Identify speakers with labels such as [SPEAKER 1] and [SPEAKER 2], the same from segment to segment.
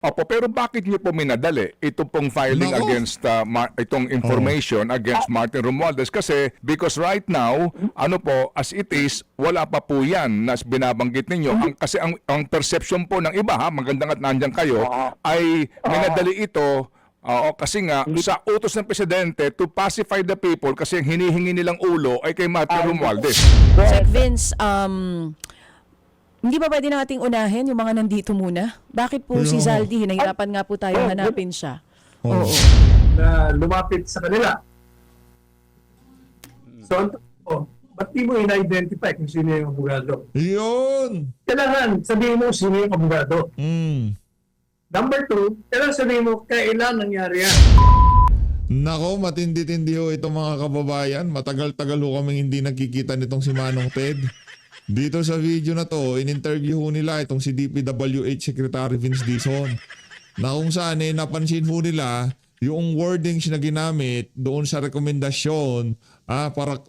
[SPEAKER 1] Opo, pero bakit niyo po minadali ito pong filing
[SPEAKER 2] Nako.
[SPEAKER 1] against itong information against Martin Romualdez? Kasi because right now, ano po, as it is, wala pa po yan na binabanggit ninyo. Kasi ang perception po ng iba, ha, magandang at nandiyan kayo, ay minadali ito. Oo, kasi nga, sa utos ng presidente to pacify the people kasi ang hinihingi nilang ulo ay kay Martin Romualdez.
[SPEAKER 3] Sec Vince, hindi ba pwede nating unahin yung mga nandito muna? Bakit po si Zaldi? Nahirapan nga po tayo hanapin siya. Oo.
[SPEAKER 4] Na lumapit sa kanila. So, ba't di mo in-identify kung sino yung abogado?
[SPEAKER 2] Yun.
[SPEAKER 4] Kailangan sabihin mo sino yung abogado. Number 2, kailangan sabihin mo kailan nangyari yan.
[SPEAKER 2] Nako, matindi-tindi ho itong mga kababayan. Matagal-tagal ho kaming hindi nagkikita nitong si Manong Ted. Dito sa video na to, in-interview ho nila itong si DPWH Secretary Vince Dizon. Na kung saan napansin ho nila yung wordings na ginamit doon sa rekomendasyon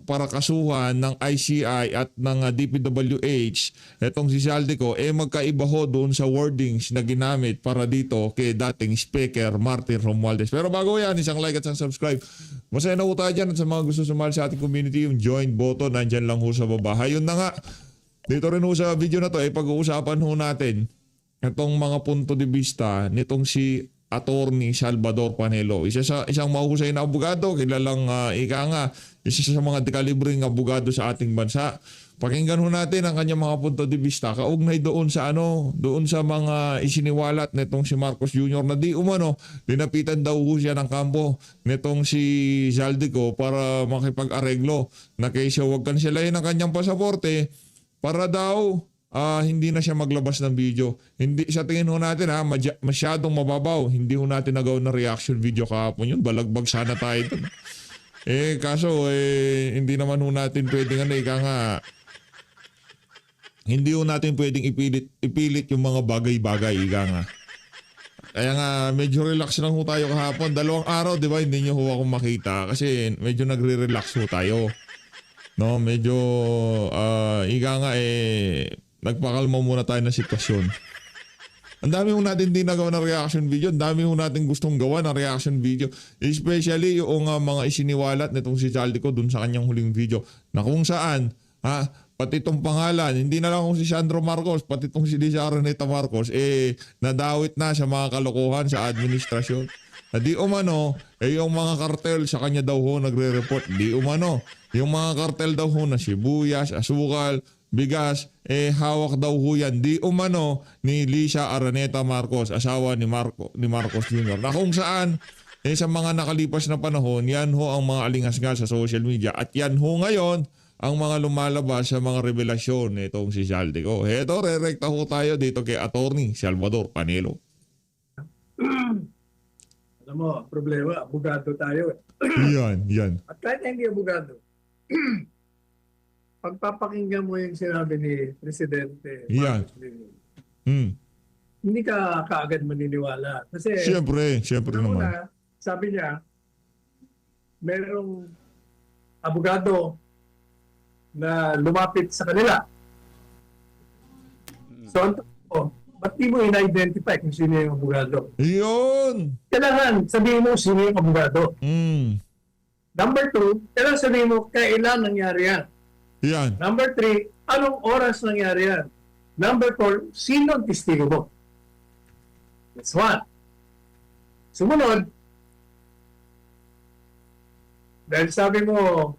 [SPEAKER 2] para kasuhan ng ICI at ng DPWH, etong si Zaldico, magkaiba ho doon sa wordings na ginamit para dito kay dating Speaker Martin Romualdez. Pero bago yan, isang like at isang subscribe. Masaya na ho tayo dyan at sa mga gusto sumali sa ating community, yung join button, nandyan lang ho sa baba. Hayun na nga, dito rin ho sa video na to, pag-uusapan ho natin itong mga punto de vista nitong si Attorney Salvador Panelo. Isang mahusay na abogado, kilalang isa sa mga dekalibring abogado sa ating bansa. Pakinggan ho natin ang kanyang mga punto de vista kaugnay doon sa doon sa mga isiniwalat nitong si Marcos Jr. na di umano dinapitan daw ho siya ng kampo nitong si Zaldico para makipag-areglo na kaysa huwag kansilahin ang kanyang pasaporte para daw hindi na siya maglabas ng video. Hindi sa tingin ho natin masyadong mababaw. Hindi ho natin nagawa ng reaction video kahapon yun. Balagbag sana tayo dun. Kaso hindi naman ho natin pwedeng hindi ho natin pwedeng ipilit yung mga bagay-bagay nga. Kaya nga medyo relax lang ho tayo kahapon. 2 araw, di ba? Hindi nyo ho ako makita kasi medyo nagre-relax ho tayo. No, medyo nagpakalma muna tayo ng sitwasyon. Ang dami ho natin din nagawa ng reaction video. Ang dami ho natin gustong gawa ng reaction video. Especially yung mga isiniwalat nitong si Zaldico dun sa kanyang huling video. Na kung saan, pati itong pangalan, hindi na lang kung si Sandro Marcos, pati itong si Liza Araneta Marcos, nadawit na sa mga kalokohan sa administrasyon. Di umano, yung mga kartel sa kanya daw ho nagre-report. Di umano, yung mga kartel daw ho na sibuyas, asukal, bigas, hawak daw ho yan. Di umano ni Liza Araneta Marcos, asawa ni Marcos Jr. Na kung saan, sa mga nakalipas na panahon, yan ho ang mga alingasngas sa social media. At yan ho ngayon, ang mga lumalabas sa mga revelasyon nitong si Zaldico. Heto, re-rekta ho tayo dito kay Attorney Salvador Panelo.
[SPEAKER 4] Alam mo, problema, abogado tayo.
[SPEAKER 2] Yan.
[SPEAKER 4] At kahit hindi abogado, pagpapakinggan mo yung sinabi ni Presidente
[SPEAKER 2] Yan.
[SPEAKER 4] Marcos Jr., hindi ka kaagad maniniwala. Kasi
[SPEAKER 2] Siyempre naman.
[SPEAKER 4] una, sabi niya, merong abogado na lumapit sa kanila. So, ba't di mo in-identify kung sino yung abogado?
[SPEAKER 2] Yun!
[SPEAKER 4] Kailangan sabihin mo sino yung abogado. Number 2, kailangan sabihin mo kailan nangyari yan.
[SPEAKER 2] Yan.
[SPEAKER 4] Number 3, anong oras nangyari yan. Number 4, sino ang testigo mo? That's 1. Sumunod, dahil sabi mo,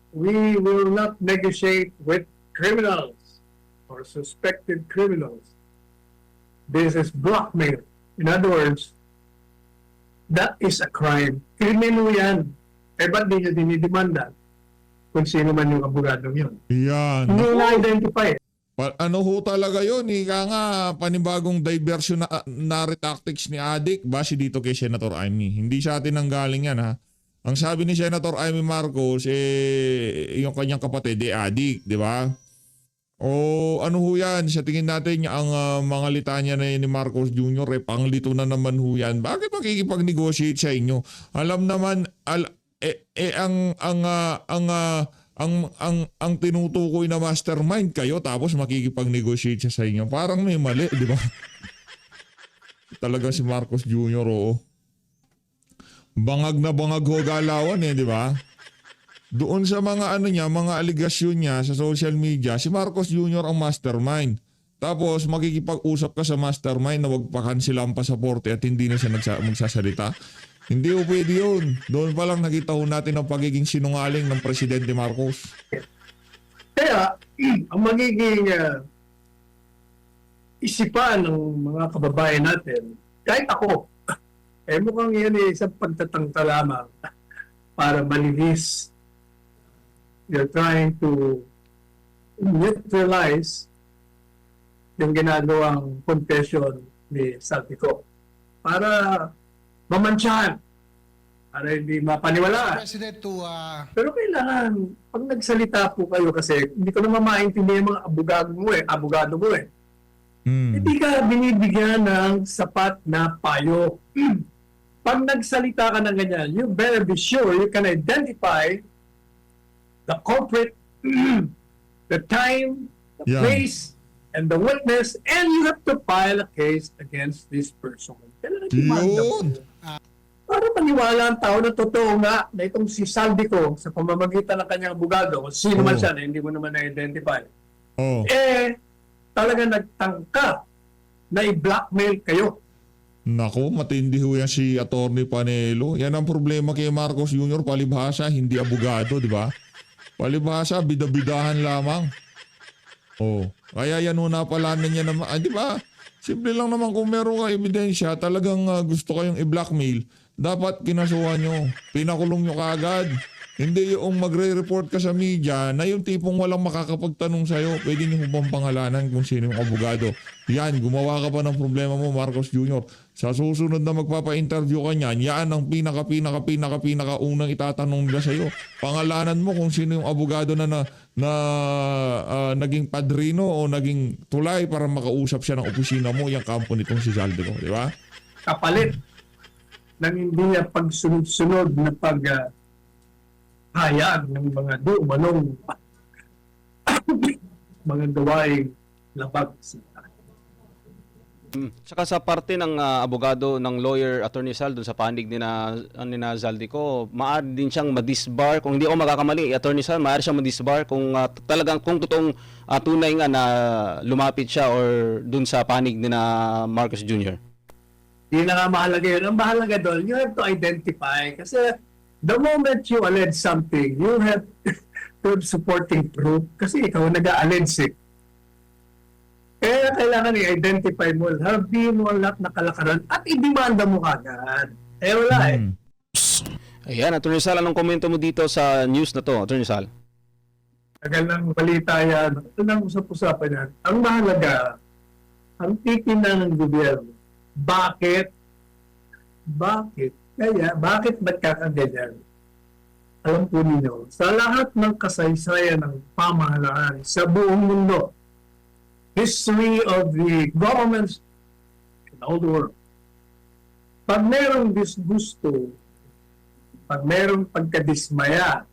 [SPEAKER 4] we will not negotiate with criminals or suspected criminals. This is blackmail. In other words, that is a crime. Krimino yan. Ba't di niya dinidemanda kung sino man yung abogadong yun?
[SPEAKER 2] Yan.
[SPEAKER 4] Hindi na-identify.
[SPEAKER 2] Ano ho talaga yun? Ika nga, panibagong diversion na tactics ni Adik base dito kay Senator Amy. Hindi sa atin ang galing yan ha. Ang sabi ni Senator Amy Marcos, yung kanyang kapatid, Adik, di ba? O ano ho yan? Sa tingin natin, ang mga litanya na ni Marcos Jr., panglito na naman ho yan. Bakit makikipag-negotiate sa inyo? Alam naman, ang tinutukoy na mastermind kayo tapos makikipag-negotiate siya sa inyo. Parang may mali, di ba? talaga si Marcos Jr. Oo. Bangag na bangag ho galawan di ba? Doon sa mga niya, mga aligasyon niya sa social media, si Marcos Jr. ang mastermind. Tapos makikipag-usap ka sa mastermind na wag pa-cancel ang pasaporte at hindi na siya magsasalita. Hindi ho pwede yun. Doon pa lang nakita ho natin ang pagiging sinungaling ng Presidente Marcos.
[SPEAKER 4] Kaya, ang magiging isipan ng mga kababayan natin, kahit ako, mukhang yan isang pagtatangka lamang para malinis. You're trying to neutralize yung ginagawang confession ni Saltico para mamansyahan, para hindi mapaniwalaan.
[SPEAKER 5] President to
[SPEAKER 4] Pero kailangan, pag nagsalita po kayo kasi hindi ko naman maintindihan yung mga abogado mo eh. Hindi ka binibigyan ng sapat na payo. Pag nagsalita ka ng ganyan, you better be sure you can identify the culprit, the time, the
[SPEAKER 2] Yeah.
[SPEAKER 4] place, and the witness, and you have to file a case against this person. Kailangan
[SPEAKER 2] Yun.
[SPEAKER 4] para paniwala ang tao na totoo nga na itong si Saldico sa pamamagitan ng kanyang abogado, kung sino man
[SPEAKER 2] Oo.
[SPEAKER 4] siya na hindi mo naman na-identify,
[SPEAKER 2] Oh.
[SPEAKER 4] talaga nagtangka na i-blackmail kayo.
[SPEAKER 2] Nako, matindi ho yan si Attorney Panelo. Yan ang problema kay Marcos Jr. Palibhasa, hindi abogado, di ba? Palibhasa, bidabidahan lamang. Oh, kaya yan ho napalanan niya naman. Di ba? Simple lang naman kung meron ka ebidensya, talagang gusto kayong i-blackmail, dapat kinasuhan nyo. Pinakulong nyo kaagad. Hindi yung magre-report ka sa media na yung tipong walang makakapagtanong sa'yo, pwede nyo bang pangalanan kung sino yung abogado. Yan, gumawa ka pa ng problema mo, Marcos Jr. Sa susunod na magpapa-interview ka niyan, yan ang pinaka-unang itatanong nila sa'yo. Pangalanan mo kung sino yung abogado na naging padrino o naging tulay para makausap siya ng opisina mo, yung kampo nitong si Saldico, di ba?
[SPEAKER 4] Kapalit ng hindi niya pagsunod-sunod na hayag ng mga di-umanong mga gawaing labag sa
[SPEAKER 6] Saka sa parte ng abogado ng lawyer Attorney Sal dun sa panig ni na Zaldico, maaari din siyang ma-disbar kung hindi ako magkakamali, Attorney Sal, maaari siyang ma-disbar kung talagang kung totoong tunay nga na lumapit siya or dun sa panig ni na Marcos Jr.
[SPEAKER 4] Hindi na nga mahalaga yun. Ang mahalaga doon, you have to identify. Kasi the moment you allege something, you have to have supporting proof. Kasi ikaw nag-allege eh. Kaya kailangan i-identify mo, sabihin mo ang lahat na kalakaran at i-demanda mo kagad. Wala eh.
[SPEAKER 6] Ayan, Attorney Sal, anong komento mo dito sa news na to, Attorney Sal?
[SPEAKER 4] Tagal ng balita yan. Ito nang usap-usapan yan. Ang mahalaga, ang titina ng gobyerno. Bakit? Bakit nagkakaganyan? Alam po ninyo, sa lahat ng kasaysayan ng pamahalaan sa buong mundo, history of the governments in the whole world, pag merong disgusto, pag merong pagkadismaya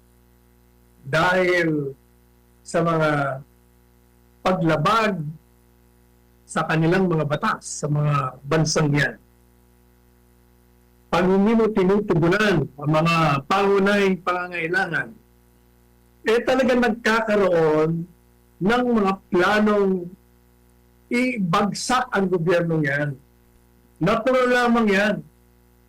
[SPEAKER 4] dahil sa mga paglabag sa kanilang mga batas, sa mga bansang yan, pag hindi mo tinutugunan ang mga pangunahing pangangailangan, talagang nagkakaroon ng mga planong ibagsak ang gobyerno yan. Natural lamang yan.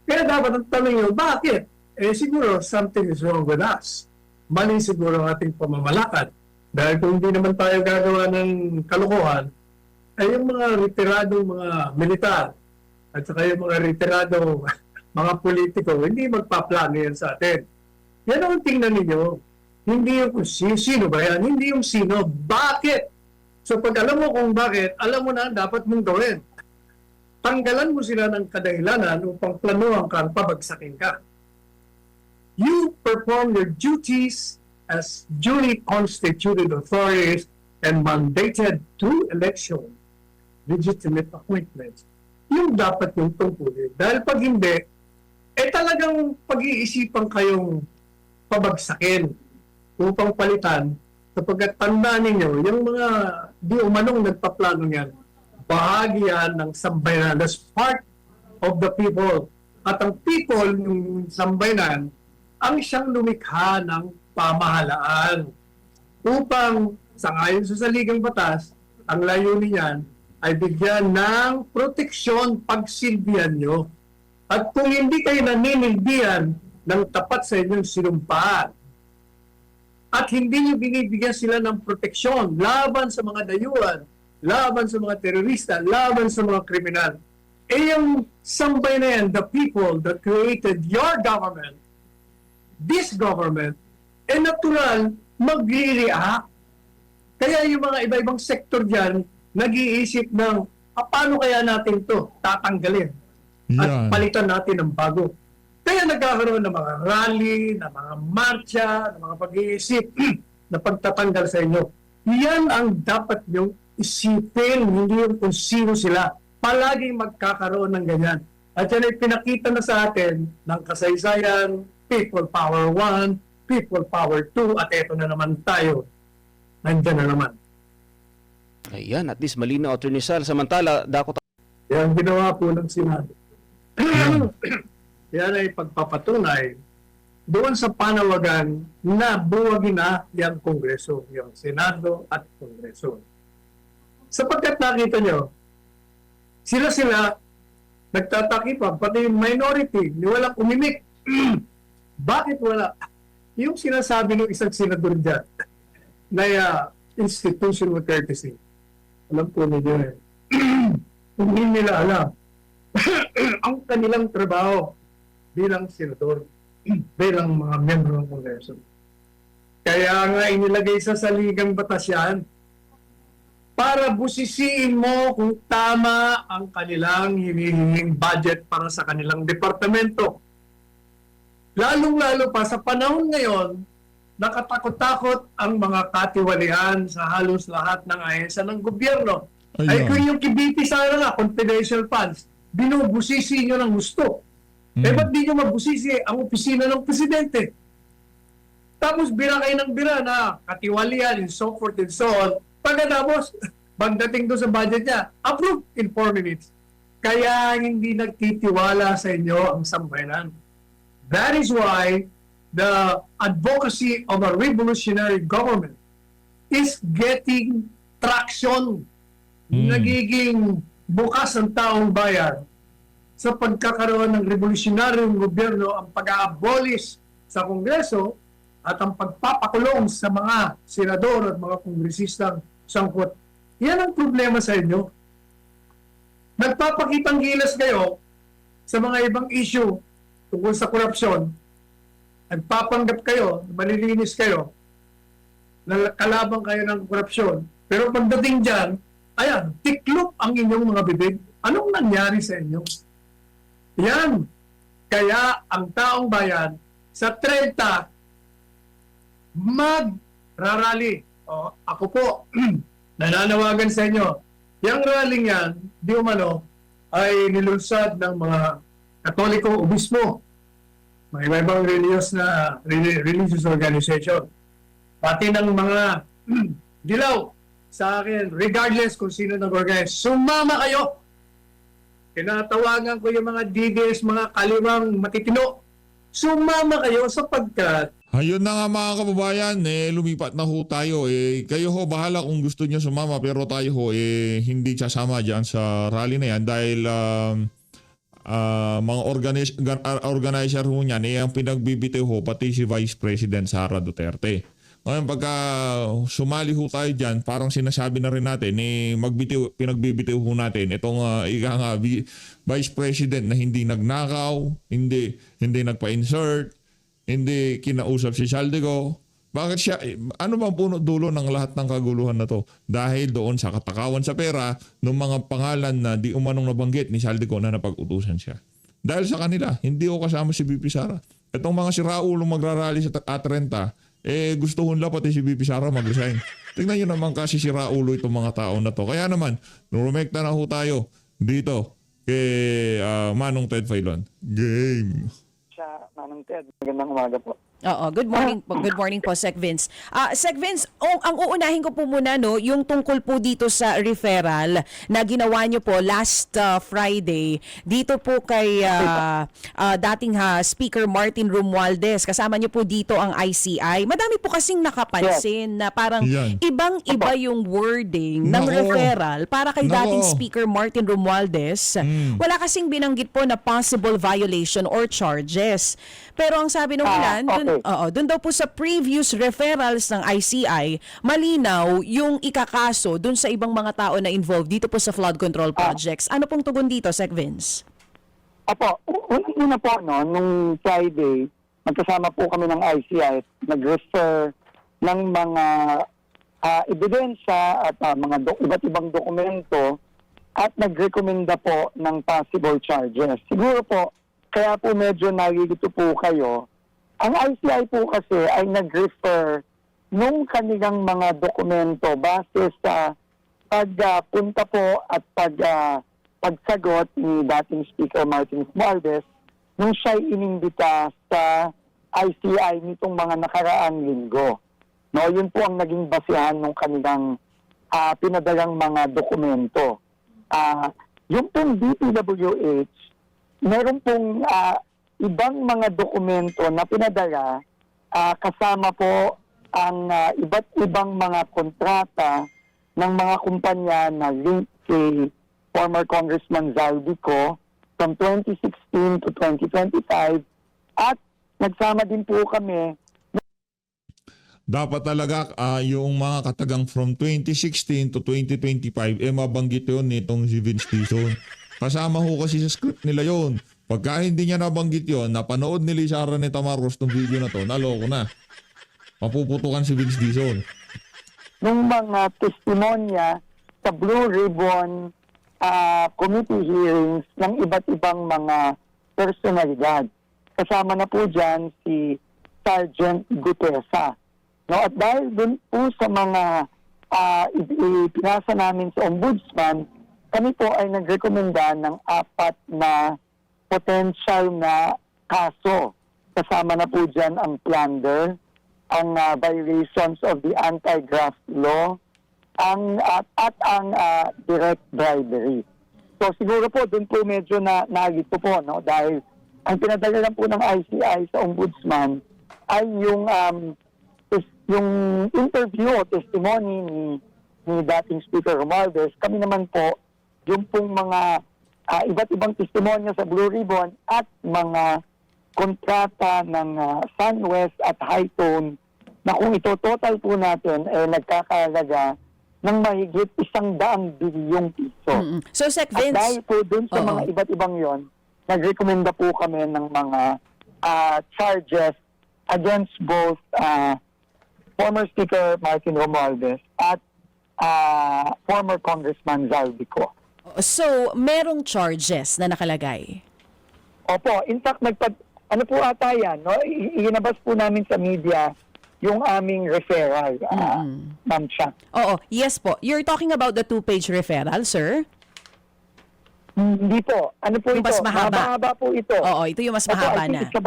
[SPEAKER 4] Kaya dapat ang tanong nyo, bakit? Siguro something is wrong with us. Mali siguro ang ating pamamalakad. Dahil kung hindi naman tayo gagawa ng kalokohan, ay yung mga retiradong mga militar at saka yung mga retiradong mga politiko, hindi magpaplano yan sa atin. Yan ang tingnan ninyo. Hindi yung sino ba yan? Hindi yung sino. Bakit? So pag alam mo kung bakit, alam mo na dapat mong gawin. Tanggalan mo sila ng kadahilanan upang planuhan kang pabagsakin ka. You perform your duties as duly constituted authorities and mandated through election, legitimate appointments. Yung dapat yung tungkulin. Dahil pag hindi, talagang pag-iisipan kayong pabagsakin upang palitan sapagkat tandaan ninyo, yung mga di umanong nagpaplano yan, bahagi yan ng sambayanan. That's part of the people. At ang people, yung sambayanan, ang siyang lumikha ng pamahalaan. Upang, sangayon sa saligang batas, ang layunin niyan ay bigyan ng proteksyon pagsilbihan nyo. At kung hindi kayo naninilbihan ng tapat sa inyong sinumpaan, at hindi nyo binibigyan sila ng proteksyon laban sa mga dayuhan, laban sa mga terorista, laban sa mga kriminal, yung sambay na yan, the people that created your government, this government, natural, mag-react. Kaya yung mga iba-ibang sektor dyan, nag-iisip ng, paano kaya natin to tatanggalin? At
[SPEAKER 2] Yan.
[SPEAKER 4] palitan natin ng bago. Kaya nagkakaroon ng mga rally, ng mga marcha, ng mga pag-iisip na pagtatanggal sa inyo. Yan ang dapat niyong isipin, hindi yung kung sino sila. Palaging magkakaroon ng ganyan. At yan ay pinakita na sa atin ng kasaysayan, People Power 1, People Power 2, at eto na naman tayo. Nandyan na naman.
[SPEAKER 6] Ayan, at least malinaw, Attorney Sal. Samantala, dako
[SPEAKER 4] Yan ang ginawa po ng Senado. Yan ay pagpapatunay doon sa panawagan na buwagin na yung Kongreso, yung Senado at Kongreso. Sapagkat nakita nyo, sila nagtatakipag, pati yung minority, ni walang umimik. Bakit wala? Yung sinasabi ng isang senador dyan, na institutional courtesy. Alam po ninyo eh. Hindi nila alam. Ang kanilang trabaho bilang senador, bilang mga miyembro ng Kongreso. Kaya nga inilagay sa saligang batas yan para busisiin mo kung tama ang kanilang hinihinging budget para sa kanilang departamento. Lalong-lalo pa sa panahon ngayon, nakatakot-takot ang mga katiwalian sa halos lahat ng ahensya ng gobyerno. Ay
[SPEAKER 2] Ayan.
[SPEAKER 4] kung yung kibiti sana nga, confidential funds, binubusisi nyo ng gusto. Ba't di nyo mabusisi ang opisina ng presidente? Tapos bira kayo ng bira na katiwalian and so forth and so on. Pagkatapos, pagdating doon sa budget niya, approve in 4 minutes. Kaya hindi nagtitiwala sa inyo ang sambayanan. That is why the advocacy of a revolutionary government is getting traction. Nagiging bukas ang taong bayan sa pagkakaroon ng revolutionaryong gobyerno, ang pag-abolish sa Kongreso at ang pagpapakulong sa mga senador at mga kongresistang sangkot. Yan ang problema sa inyo. Nagpapakitang gilas kayo sa mga ibang issue tungkol sa korupsyon. Nagpapanggap kayo, malilinis kayo, na kalabang kayo ng korupsyon. Pero pagdating dyan, ayan, tiklop ang inyong mga bibig. Anong nangyari sa inyo? Yan. Kaya ang taong bayan sa 30 mag-rarally. O, ako po, nananawagan sa inyo. Yung rallying yan, di umano, ay nilunsad ng mga Katoliko, obispo, mga iba-ibang religious organization. Pati ng mga dilaw sa akin, regardless kung sino nag-organize, sumama kayo! Tinatawagan ko yung mga DDS, mga kaliwang matitino. Sumama kayo sapagkat
[SPEAKER 2] Ayun na nga mga kababayan, lumipat na ho tayo. Kayo ho, bahala kung gusto nyo sumama pero tayo ho, hindi sasama dyan sa rally na yan dahil mga organizer ho niyan, ang pinagbibitiw ho, pati si Vice President Sara Duterte. Ngayon pagka sumali ho tayo dyan, parang sinasabi na rin natin, pinagbibitiw ho natin itong Vice President na hindi nagnakaw, hindi nagpa-insert, hindi kinausap si Saldico. Bakit siya, ano bang puno dulo ng lahat ng kaguluhan na to? Dahil doon sa katakawan sa pera ng mga pangalan na di umanong nabanggit ni Saldico na napag-utusan siya. Dahil sa kanila, hindi ko kasama si BP Sara. Itong mga siraulo magrarally sa A30, gusto nila pati si BP Sara mag-resign. Tingnan nyo naman kasi siraulo itong mga tao na to. Kaya naman, rumekta na ho tayo dito kay Manong Ted Filon. Game!
[SPEAKER 5] Manong Ted, magandang umaga po.
[SPEAKER 3] Oo, good morning po. Good morning po, Sec Vince. Sec Vince, ang uunahin ko po muna no, yung tungkol po dito sa referral na ginawa niyo po last Friday dito po kay dating Speaker Martin Romualdez. Kasama niyo po dito ang ICI. Madami po kasing nakapansin na parang
[SPEAKER 2] Yan.
[SPEAKER 3] ibang-iba yung wording ng
[SPEAKER 2] Nako.
[SPEAKER 3] referral para kay
[SPEAKER 2] Nako.
[SPEAKER 3] dating Speaker Martin Romualdez. Wala kasing binanggit po na possible violation or charges. Pero ang sabi ng ilan, dun daw po sa previous referrals ng ICI, malinaw yung ikakaso dun sa ibang mga tao na involved dito po sa flood control projects. Ano pong tugon dito, Sec Vince?
[SPEAKER 5] Apo, una po, no, nung Friday, magkasama po kami ng ICI, nag-refer ng mga ebidensya at mga iba't ibang dokumento at nagrekomenda po ng possible charges. Siguro po, kaya po medyo nalilito po kayo. Ang ICI po kasi ay nag-refer nung kanilang mga dokumento base sa pagpunta po at pagsagot ni dating Speaker Martin Romualdez nung siya'y inimbita sa ICI nitong mga nakaraang linggo. No, yun po ang naging basehan ng kanilang pinadalang mga dokumento. Yung pong DPWH, meron pong ibang mga dokumento na pinadala kasama po ang iba't ibang mga kontrata ng mga kumpanya na linked kay former Congressman Zaldico from 2016 to 2025 at nagsama din po kami.
[SPEAKER 2] Dapat talaga yung mga katagang from 2016 to 2025 mabanggit yun nitong si Vince Dizon. Kasama ho kasi sa script nila yon. Pagka hindi niya nabanggit yon, napanood ni Lizarra ni Tamarcos tong video na to, naloko na. Mapuputukan si Vince Dizon.
[SPEAKER 5] Nung mga testimonya sa Blue Ribbon committee hearings ng iba't ibang mga personalidad. Kasama na po dyan si Sergeant Gutesa. No, at dahil dun po sa mga ipinasa namin sa Ombudsman, kami po ay nagrekomenda ng 4 na potential na kaso. Kasama na po dyan ang plunder, ang violations of the anti-graft law, at ang direct bribery. So siguro po doon po medyo nalito po, no, dahil ang pinadala lang po ng ICI sa Ombudsman ay yung interview o testimony ni dating Speaker Romualdez. Kami naman po yung pong mga iba't ibang testimonya sa Blue Ribbon at mga kontrata ng SunWest at Hightone na kung ito total po natin nagkakahalaga ng mahigit 100 bilyong piso.
[SPEAKER 3] So, Sec
[SPEAKER 5] At
[SPEAKER 3] Vince,
[SPEAKER 5] dahil po dun sa mga iba't ibang yon, nagrekomenda po kami ng mga charges against both former Speaker Martin Romualdez at former Congressman Zaldico.
[SPEAKER 3] so merong charges na nakalagay.
[SPEAKER 5] Opo, in fact, ano po ata yan, no? Inabas po namin sa media yung aming referral, Ma'am Chia.
[SPEAKER 3] Oo, yes po. You're talking about the 2-page referral, sir?
[SPEAKER 5] Hindi po. Ano po
[SPEAKER 3] Yung
[SPEAKER 5] ito?
[SPEAKER 3] mas mahaba.
[SPEAKER 5] Mahaba po ito.
[SPEAKER 3] Oo, ito yung mas
[SPEAKER 5] Opo,
[SPEAKER 3] mahaba
[SPEAKER 5] I think
[SPEAKER 3] na.
[SPEAKER 5] it's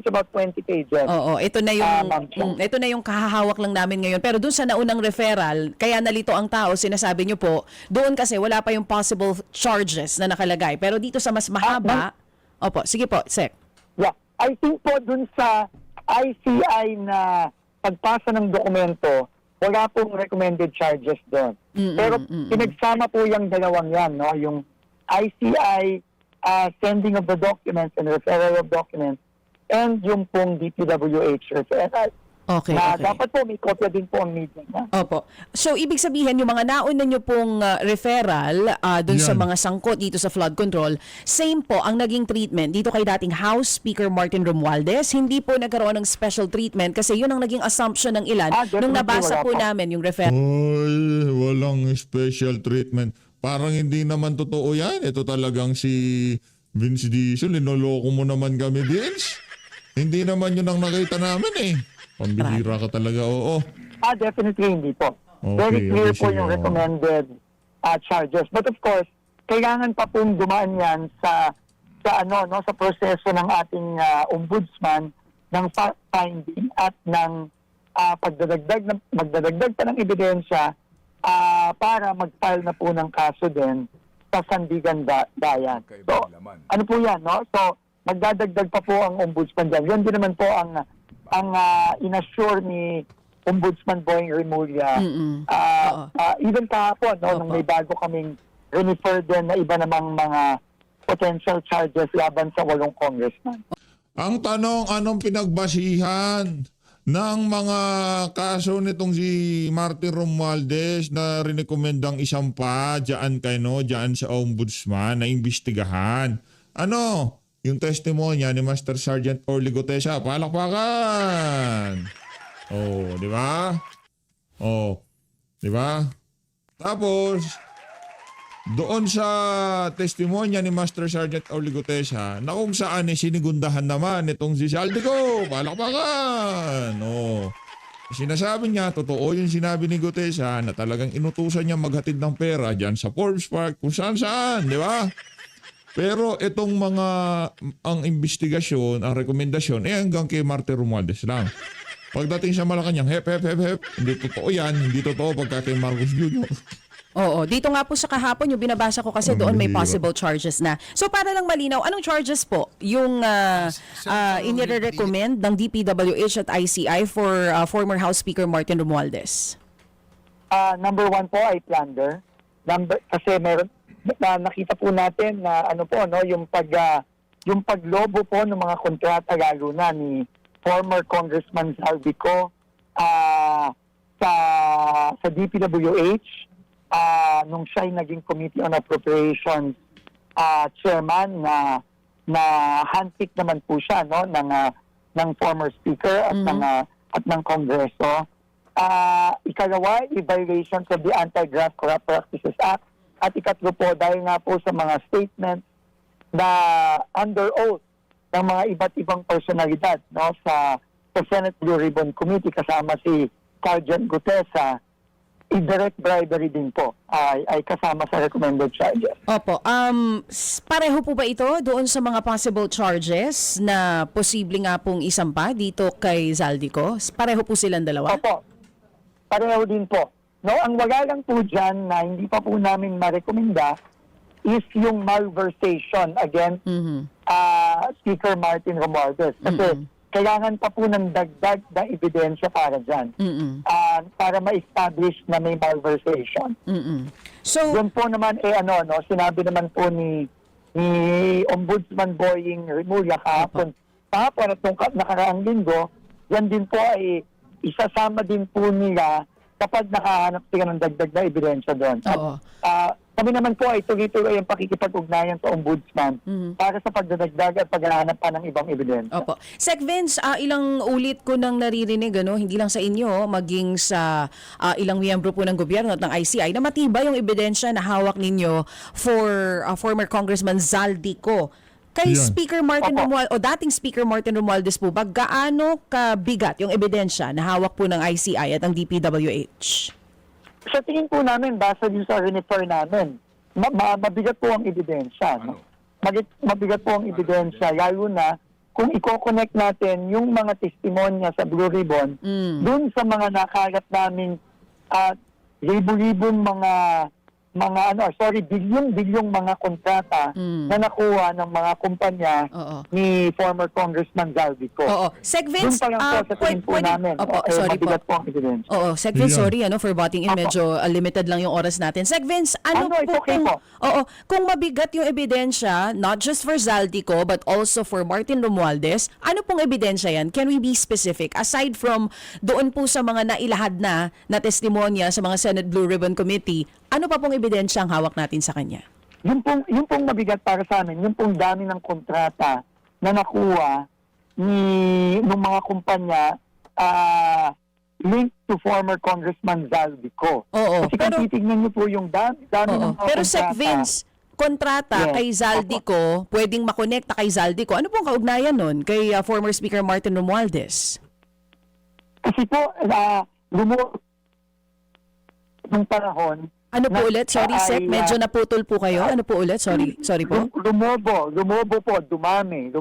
[SPEAKER 5] about 20 pages.
[SPEAKER 3] Oo, ito na yung
[SPEAKER 5] Ma'am Chia.
[SPEAKER 3] ito na yung kahahawak lang namin ngayon. Pero doon sa naunang referral, kaya nalito ang tao, sinasabi niyo po, doon kasi wala pa yung possible charges na nakalagay. Pero dito sa mas mahaba, opo, sige po, Sec.
[SPEAKER 5] Yeah. I think po dun sa ICI na pagpasa ng dokumento, wala pong recommended charges doon. Pero pinagsama po yung dalawang yan, no? Yung ICI sending of the documents and referral of documents and yung pong DPWH referral.
[SPEAKER 3] Okay,
[SPEAKER 5] Na
[SPEAKER 3] okay.
[SPEAKER 5] dapat po may kopya din po ang media na.
[SPEAKER 3] Opo. So, ibig sabihin, yung mga nauna nyo pong referral dun sa
[SPEAKER 2] Yan.
[SPEAKER 3] mga sangkot dito sa flood control, same po ang naging treatment dito kay dating House Speaker Martin Romualdez. Hindi po nagkaroon ng special treatment kasi yun ang naging assumption ng ilan
[SPEAKER 5] Definitely
[SPEAKER 3] nung nabasa
[SPEAKER 5] wala
[SPEAKER 3] po
[SPEAKER 5] po.
[SPEAKER 3] namin yung referral.
[SPEAKER 2] Ay, walang special treatment. Parang hindi naman totoo yan. Ito talagang si Vince Dizon. Linoloko mo naman kami, Vince. Hindi naman yun ang nakita namin eh. Pambihira ka talaga, oo.
[SPEAKER 5] Definitely hindi po.
[SPEAKER 2] Okay,
[SPEAKER 5] Very clear
[SPEAKER 2] okay,
[SPEAKER 5] po
[SPEAKER 2] sige,
[SPEAKER 5] yung
[SPEAKER 2] oo.
[SPEAKER 5] recommended charges. But of course, kailangan pa pong dumaan yan sa proseso ng ating ombudsman fact-finding at ng magdadagdag pa ng ebidensya para mag-file na po ng kaso din sa Sandigan Bayan.
[SPEAKER 1] Okay,
[SPEAKER 5] So,
[SPEAKER 1] laman.
[SPEAKER 5] ano po yan, no? So, magdadagdag pa po ang ombudsman dyan. Yan din naman po ang inassure ni Ombudsman Boying Remulla. Even kahapon, no, nung may bago kaming refer din na iba namang mga potential charges laban sa 8 congressman.
[SPEAKER 2] Ang tanong, anong pinagbasihan ng mga kaso nitong si Martin Romualdez na rinekomendang isampa dyan dyan sa ombudsman na imbestigahan? Ano? Yung testimonya ni Master Sergeant Orly Gutesa, palakpakan! Oh, di ba? Oh, di ba? Tapos, doon sa testimonya ni Master Sergeant Orly Gutesa na kung saan sinigundahan naman itong si Saldico, palakpakan! Oh, sinasabi niya, totoo yung sinabi ni Gutesa na talagang inutusan niya maghatid ng pera dyan sa Forbes Park, kung saan, di ba? Pero itong ang investigasyon, ang rekomendasyon, hanggang kay Martin Romualdez lang. Pagdating sa Malacanang, hep. Hindi totoo yan. Hindi totoo pagka kay Marcos Jr.
[SPEAKER 3] Oo, dito nga po sa kahapon yung binabasa ko kasi doon may possible charges na. So para lang malinaw, anong charges po yung inire-recommend ng DPWH at ICI for former House Speaker Martin Romualdez?
[SPEAKER 5] Number 1 po ay plunder. Kasi meron nakita po natin na yung paglobo po ng mga kontrata lalo na ni former Congressman Saldico sa DPWH nung siya ay naging Committee on Appropriations chairman na handpick naman po siya ng former speaker at ng Kongreso. Ikalawa, violations of the Anti-Graft Corrupt Practices Act. At ikatlo po, dahil nga po sa mga statements na under oath ng mga iba't ibang personalidad sa Senate Blue Ribbon Committee kasama si Sergeant Gutesa, indirect bribery din po ay kasama sa recommended charges.
[SPEAKER 3] Opo. Pareho po ba ito doon sa mga possible charges na posible nga pong isampa dito kay Zaldico? Pareho po silang dalawa?
[SPEAKER 5] Opo. Pareho din po. No, ang wala lang po dyan na hindi pa po namin marekomenda is yung malversation against Speaker Martin Romualdez. Kasi kailangan pa po ng dagdag na ebidensya para dyan. Para ma-establish na may malversation.
[SPEAKER 3] So,
[SPEAKER 5] Doon po naman, sinabi naman po ni Ombudsman Boying Remulla kahapon at nung nakaraang linggo, yan din po ay isasama din po nila kapag nakahanap sila ng dagdag na ebidensya doon. At kami naman po ay tuloy-tuloy ang pakikipag-ugnayan sa Ombudsman para sa pagdadagdag at paghahanap pa ng ibang ebidensya.
[SPEAKER 3] Opo. Sec Vince, ilang ulit ko nang naririnig, hindi lang sa inyo, maging sa ilang miyembro po ng gobyerno at ng ICI, na matibay yung ebidensya na hawak ninyo for former Congressman Zaldico. Kay
[SPEAKER 2] Yan.
[SPEAKER 3] Speaker Martin Romualdez, o dating Speaker Martin Romualdez po ba, gaano kabigat yung ebidensya na hawak po ng ICI at ng DPWH?
[SPEAKER 5] Sa tingin po namin, basta din sa refer namin, mabigat po ang ebidensya. No? Mabigat po ang ebidensya, lalo na kung i-connect natin yung mga testimonya sa Blue Ribbon dun sa mga nakalat namin libo-libong bilyong mga kontrata na nakuha ng mga kumpanya ni former Congressman Zaldico.
[SPEAKER 3] Oo. Sec Vince,
[SPEAKER 5] Doon pa lang po sa tingin po namin.
[SPEAKER 3] sorry po.
[SPEAKER 5] Mabigat po ang ebidensya.
[SPEAKER 3] Oo, Sec Vince,
[SPEAKER 2] Yeah.
[SPEAKER 3] sorry for butting in. Medyo limited lang yung oras natin. Sec Vince,
[SPEAKER 5] it's okay po.
[SPEAKER 3] kung mabigat yung ebidensya, not just for Zaldico, but also for Martin Romualdez, ano pong ebidensya yan? Can we be specific? Aside from doon po sa mga nailahad na testimonya sa mga Senate Blue Ribbon Committee, ano pa pong ebidensya ang hawak natin sa kanya?
[SPEAKER 5] Yung pong mabigat para sa amin, yung pong dami ng kontrata na nakuha ng mga kumpanya linked to former Congressman Zaldico.
[SPEAKER 3] Oo,
[SPEAKER 5] Kasi kung titignan niyo po yung dami ng mga
[SPEAKER 3] Pero
[SPEAKER 5] kontrata.
[SPEAKER 3] Sec Vince, kontrata
[SPEAKER 5] Yes.
[SPEAKER 3] kay Zaldico, pwedeng makonekta kay Zaldico. Ano pong kaugnayan nun kay former Speaker Martin Romualdez?
[SPEAKER 5] Kasi po, nung panahon,
[SPEAKER 3] Ano po ulit? Sorry, Sec. Medyo naputol po kayo. Ano po ulit? Sorry po.
[SPEAKER 5] lumobo po, dumami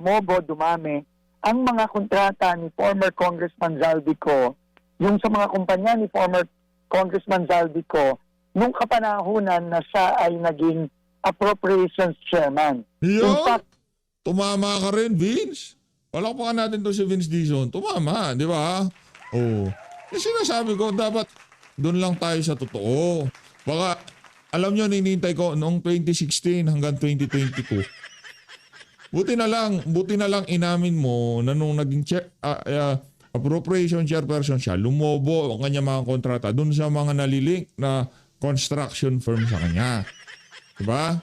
[SPEAKER 5] ang mga kontrata ni former Congressman Zaldico, yung sa mga kumpanya ni former Congressman Zaldico, nung kapanahunan na siya ay naging appropriations chairman. In
[SPEAKER 2] Yo,
[SPEAKER 5] fact,
[SPEAKER 2] tumama ka rin, Vince. Palakpakan natin to si Vince Dizon. Tumama, di ba? Oo. Yung sinasabi ko, dapat doon lang tayo sa totoo. Baka, alam nyo, ninintay ko noong 2016 hanggang 2022. Buti na lang inamin mo na nung naging appropriation chairperson siya, lumobo ang kanya mga kontrata doon sa mga nalilink na construction firm sa kanya. Diba?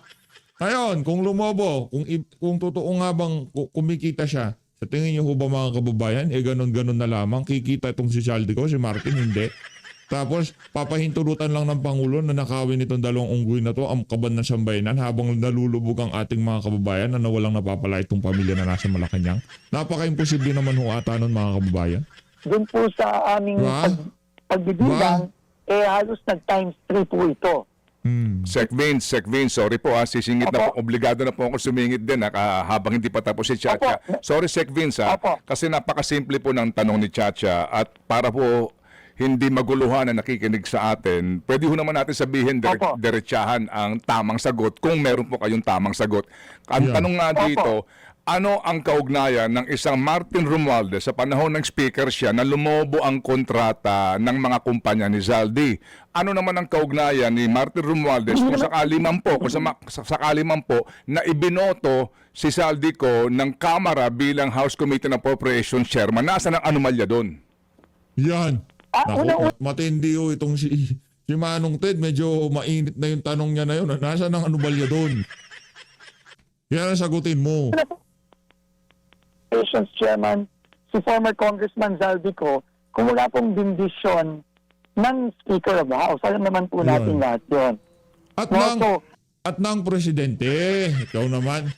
[SPEAKER 2] Ngayon, kung lumobo, kung totoo nga bang kumikita siya, sa tingin niyo ho ba mga kababayan, ganon-ganon na lamang, kikita itong si Zaldico, si Martin, hindi. Tapos, papahintulutan lang ng Pangulo na nakawin itong dalawang unggoy na to ang kaban ng sambayanan habang nalulubog ang ating mga kababayan na nawalang napapala itong pamilya na nasa Malacanang. Napaka-imposible naman ho ata nun mga kababayan.
[SPEAKER 5] dun po sa aming
[SPEAKER 2] Diba?
[SPEAKER 5] pagbibilang, halos nag-times 3 po ito.
[SPEAKER 1] Sec Vince, sorry po sisingit na po,
[SPEAKER 5] Opo.
[SPEAKER 1] obligado na po ako sumingit din habang hindi pa tapos si Chacha.
[SPEAKER 5] Opo.
[SPEAKER 1] Sorry Sec Vince
[SPEAKER 5] Opo.
[SPEAKER 1] kasi napakasimple po ng tanong ni Chacha at para po hindi maguluhan na nakikinig sa atin, pwede ho naman natin sabihin
[SPEAKER 5] Opo.
[SPEAKER 1] diretsahan ang tamang sagot kung meron po kayong tamang sagot. Ang
[SPEAKER 2] Yeah.
[SPEAKER 1] tanong nga dito, ano ang kaugnayan ng isang Martin Romualdez sa panahon ng speaker siya na lumobo ang kontrata ng mga kumpanya ni Zaldi? Ano naman ang kaugnayan ni Martin Romualdez kung sakali man po, sakali man po na ibinoto si Zaldico ng Kamara bilang House Committee on Appropriations Chairman? Nasaan ang anomalya doon?
[SPEAKER 2] Yan. Naku,
[SPEAKER 5] una-
[SPEAKER 2] matindi ho itong si Manong Ted. Medyo mainit na yung tanong niya na yun. Nasaan ang anubalya doon? Yan ang sagutin mo.
[SPEAKER 5] Appropriations chairman, si former Congressman Zaldico, kung wala pong bindisyon ng Speaker of the House. Alam naman po natin
[SPEAKER 2] Yun.
[SPEAKER 5] lahat yun.
[SPEAKER 2] At
[SPEAKER 5] No,
[SPEAKER 2] ng,
[SPEAKER 5] so,
[SPEAKER 2] at ng presidente, ikaw naman,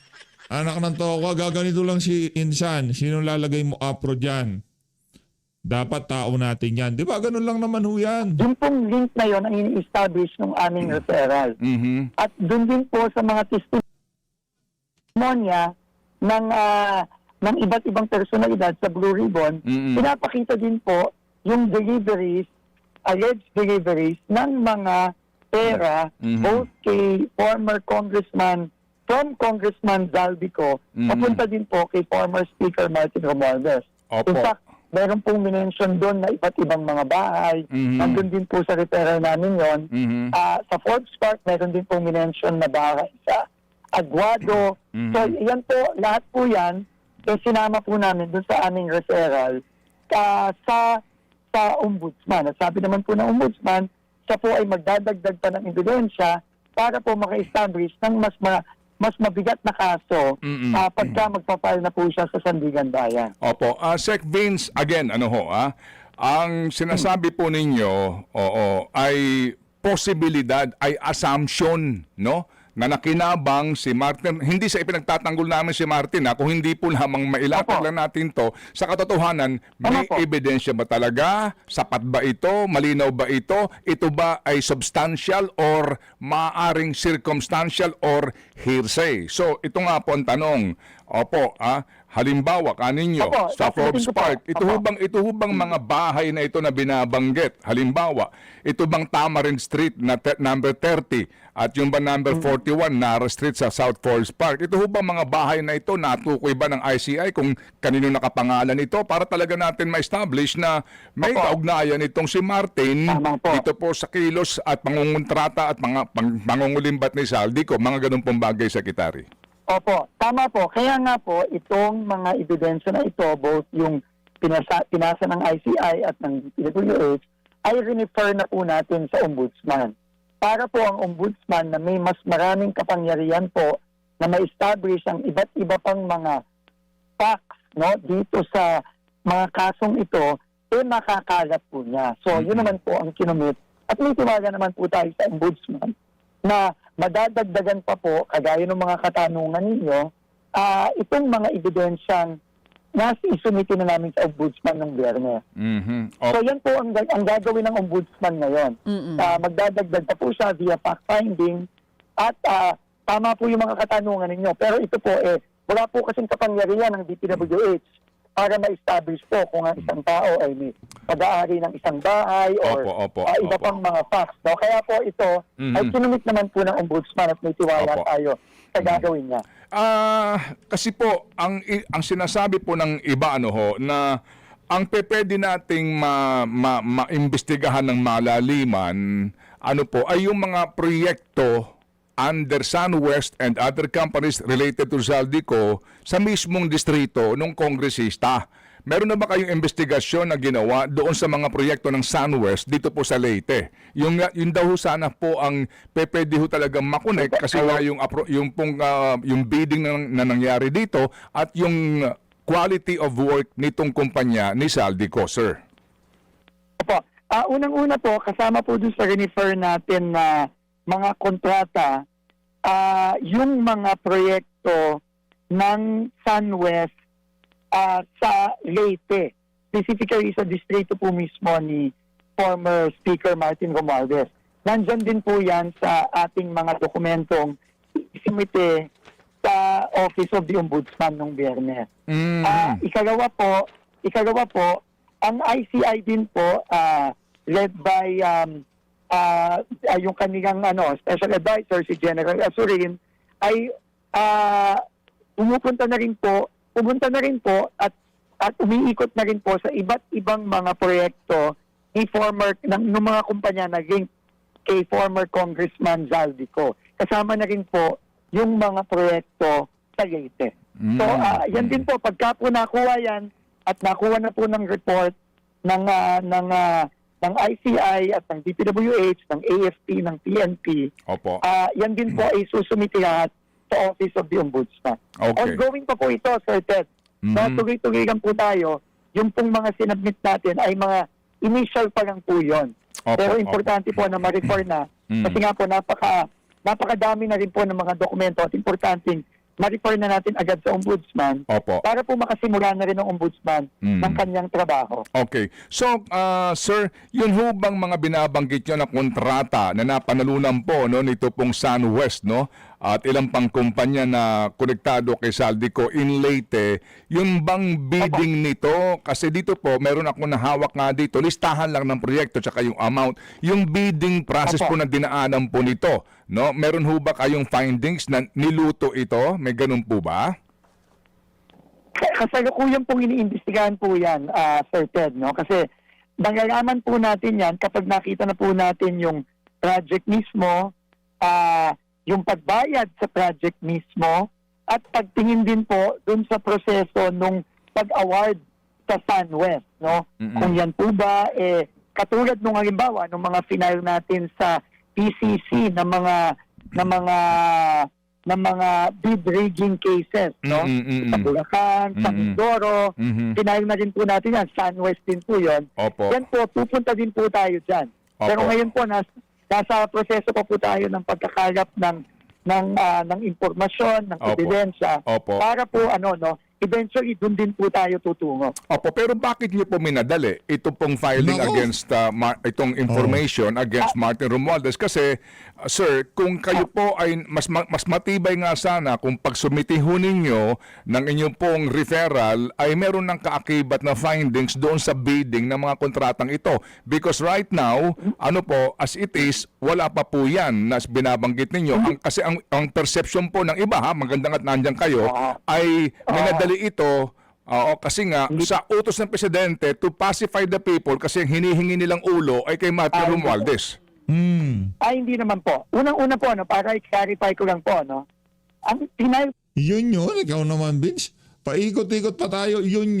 [SPEAKER 2] anak ng toka, gaganito lang si Insan. Sino lalagay mo apro dyan? Dapat tao natin yan. Di ba? Ganun lang naman ho yan.
[SPEAKER 5] yung pong link na yun ang ini-establish ng aming referral.
[SPEAKER 1] Mhm.
[SPEAKER 5] At doon din po sa mga testimonya ng iba't ibang personalidad sa Blue Ribbon, pinapakita din po yung deliveries, alleged deliveries ng mga pera both kay former Congressman, from Congressman Zaldico, papunta din po kay former Speaker Martin Romualdez.
[SPEAKER 1] Opo.
[SPEAKER 5] In fact, meron pong minention doon na iba't ibang mga bahay. Nandun din po sa referral namin yon. Sa Forbes Park, meron din pong minention na bahay sa Aguado. So, yan po, lahat po yan, sinama po namin doon sa aming referral sa ombudsman. At sabi naman po ng ombudsman, siya po ay magdadagdag pa ng ebidensya para po maka-establish ng mas mabigat na kaso pagka magpapile na po siya sa Sandigan Bayan.
[SPEAKER 1] Opo. Sec Vince, again, ang sinasabi po ninyo, ay posibilidad, ay assumption, no? Na nakinabang si Martin, hindi sa ipinagtatanggol namin si Martin, kung hindi po lamang mailatag
[SPEAKER 5] Opo.
[SPEAKER 1] lang natin to, sa katotohanan, may
[SPEAKER 5] po.
[SPEAKER 1] ebidensya ba talaga? Sapat ba ito? Malinaw ba ito? Ito ba ay substantial or maaring circumstantial or hearsay? So, ito nga po ang tanong. Opo, halimbawa kaninyo
[SPEAKER 5] Opo,
[SPEAKER 1] sa Forbes
[SPEAKER 5] sasagutin ko po.
[SPEAKER 1] Park, ito hubang mga bahay na ito na binabanggit. Halimbawa, ito bang Tamarind Street na number 30 at yung ba number 41 Nara Street sa South Forbes Park? Ito hubang mga bahay na ito natukoy ba ng ICI kung kanino nakapangalan ito para talaga natin ma-establish na may
[SPEAKER 5] Opo.
[SPEAKER 1] kaugnayan itong si Martin
[SPEAKER 5] Tama po.
[SPEAKER 1] dito po sa kilos at pangungontrata at mga pangungulimbat ni Zaldico, mga ganun pong bagay, Secretary.
[SPEAKER 5] Opo, tama po. Kaya nga po, itong mga ebidensya na ito, both yung pinasa ng ICI at ng DPWH, ay refer na po natin sa ombudsman. Para po ang ombudsman na may mas maraming kapangyarihan po na ma-establish ang iba't iba pang mga facts, no, dito sa mga kasong ito, makakalat po niya. So, yun naman po ang kinumit. At may tiwala naman po tayo sa ombudsman na madadagdagan pa po, kagaya ng mga katanungan ninyo, itong mga ebidensyang isumiti na namin sa ombudsman ng Biyernes. So yan po ang gagawin ng ombudsman ngayon. Magdadagdag pa po siya via fact-finding at tama po yung mga katanungan ninyo. Pero ito po, wala po kasing kapangyarihan ng DPWH para ma-establish po kung ang isang tao ay may pag-aari ng isang bahay or
[SPEAKER 1] Opo,
[SPEAKER 5] iba
[SPEAKER 1] opo.
[SPEAKER 5] pang mga facts. No? Kaya po ito ay kinumit naman po ng ombudsman at may tiwala
[SPEAKER 1] Opo.
[SPEAKER 5] tayo sa gagawin niya.
[SPEAKER 1] Kasi po ang sinasabi po ng iba na ang pwede nating maimbestigahan ng malaliman ay yung mga proyekto under SunWest and other companies related to Zaldico sa mismong distrito ng kongresista. Meron na ba kayong investigasyon na ginawa doon sa mga proyekto ng SunWest dito po sa Leyte? Yung daw sana po ang pwede ho talagang makonek kasi nga yung bidding na nangyari dito at yung quality of work nitong kumpanya ni Zaldico, sir.
[SPEAKER 5] Opo. Unang-una po, kasama po dun sa refer natin na mga kontrata, yung mga proyekto ng SunWest sa Leyte, specifically sa distrito po mismo ni former Speaker Martin Romualdez. Nandyan din po yan sa ating mga dokumentong isimite sa Office of the Ombudsman nung Biyernes. Ikalawa po, ang ICI din po, led by yung kanilang special advisor, si General Asurin, ay pumunta na rin po at umiikot na rin po sa iba't ibang mga proyekto ng mga kumpanya na link kay former Congressman Zaldico. Kasama na rin po yung mga proyekto sa Leyte. So, yan din po, pagka po nakuha yan at nakuha na po ng report ng ICI at ng DPWH, ng AFP, ng PNP,
[SPEAKER 1] Opo.
[SPEAKER 5] yan din po ay susumiti lahat sa Office of the Ombudsman.
[SPEAKER 1] Okay.
[SPEAKER 5] Ongoing pa po ito, Sir Ted. Tuloy-tuloy lang po tayo. Yung pong mga sinabmit natin ay mga initial pa lang po yun.
[SPEAKER 1] Opo,
[SPEAKER 5] Pero
[SPEAKER 1] opo.
[SPEAKER 5] importante po na ma-refer na. Kasi nga po, napakadami na rin po ng mga dokumento at importanteng ma-refer na natin agad sa Ombudsman
[SPEAKER 1] Opo.
[SPEAKER 5] para po makasimula na rin ng Ombudsman ng kanyang trabaho.
[SPEAKER 1] Okay. So, sir, yun ho bang mga binabanggit nyo na kontrata na napanalunan po nito pong SunWest, at ilang pang kumpanya na konektado kay Zaldico in Leyte, yun bang bidding nito? Kasi dito po, meron ako nahawak nga dito, listahan lang ng proyekto tsaka yung amount. Yung bidding process po na dinaanan po nito, meron ho ba kayong findings na niluto ito? May ganun po ba?
[SPEAKER 5] Kasalukuyan pong iniimbestigahan po yan, Sir Ted, Kasi nangalaman po natin yan kapag nakita na po natin yung project mismo, yung pagbayad sa project mismo, at pagtingin din po dun sa proseso nung pag-award sa SunWest, Kung yan po ba, katulad nung halimbawa, nung mga final natin sa PCC na mga bid rigging cases, sa Bulacan, sa Mindoro, final na rin po natin yan, SunWest din po yun.
[SPEAKER 1] Opo.
[SPEAKER 5] Yan po, pupunta din po tayo dyan. Pero
[SPEAKER 1] Opo.
[SPEAKER 5] ngayon po, nasa proseso pa po tayo ng pagkakalap ng impormasyon, ng
[SPEAKER 1] Opo.
[SPEAKER 5] ebidensya,
[SPEAKER 1] Opo.
[SPEAKER 5] para po eventually dun din po tayo tutungo.
[SPEAKER 1] Opo, pero bakit niyo po minadali ito pong filing
[SPEAKER 2] Nako.
[SPEAKER 1] against itong information against Martin Romualdez? Kasi, sir, kung kayo po ay mas matibay nga sana kung pagsumiti ho ninyo ng inyong pong referral ay meron ng kaakibat na findings doon sa bidding ng mga kontratang ito. Because right now, as it is, wala pa po yan na binabanggit ninyo. Kasi ang perception po ng iba, magandang at nandyan kayo, ay minadali ito kasi nga sa utos ng presidente to pacify the people kasi ang hinihingi nilang ulo ay kay Martin Romualdez.
[SPEAKER 5] Hindi naman po. Unang-una po, para i-clarify ko lang po, ang
[SPEAKER 2] Yun, ikaw naman, Vince. Paikot-ikot pa tayo, yun.